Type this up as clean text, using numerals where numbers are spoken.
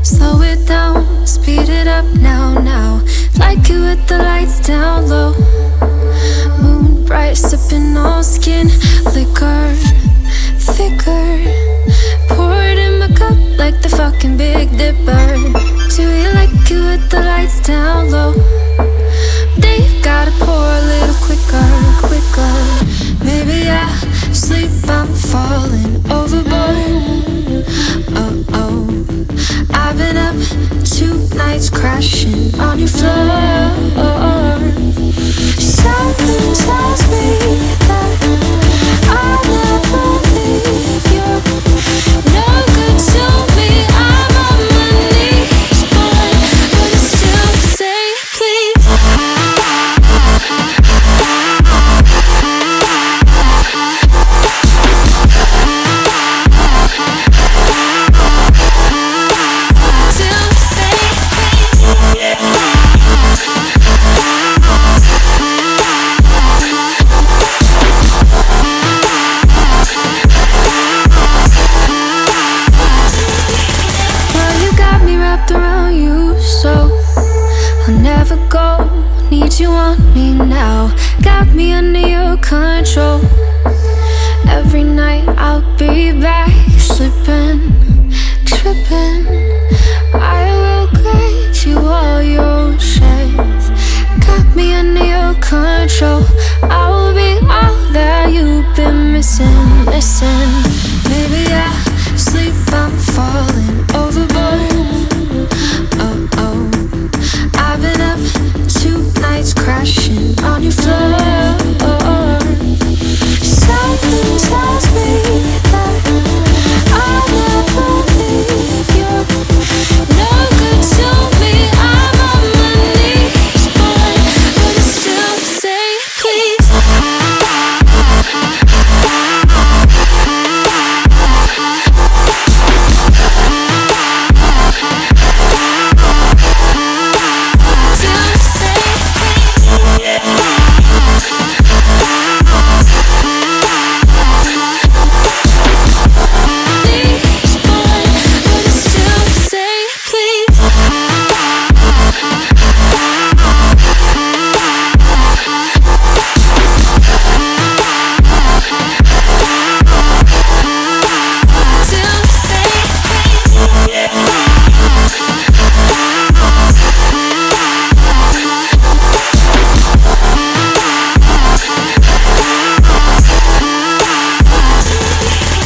Slow it down, speed it up now. Like it with the lights down low. Moon bright, sipping on skin. Liquor, thicker. Pour it in my cup like the fucking Big Dipper. Do you like it with the lights down low? They gotta pour a little quicker. Maybe I sleep, I'm falling overboard. Oh, I've been up 2 nights crashing on your floor. Something tells me that I'll never leave. You're no good to me. I'm on my knees, boy, but I still say please. Around you, so I'll never go. Need you on me now. Got me under your control. Every night I'll be back, slipping, tripping. I will grant you all your shares. Got me under your control. I will be all that you've been missing.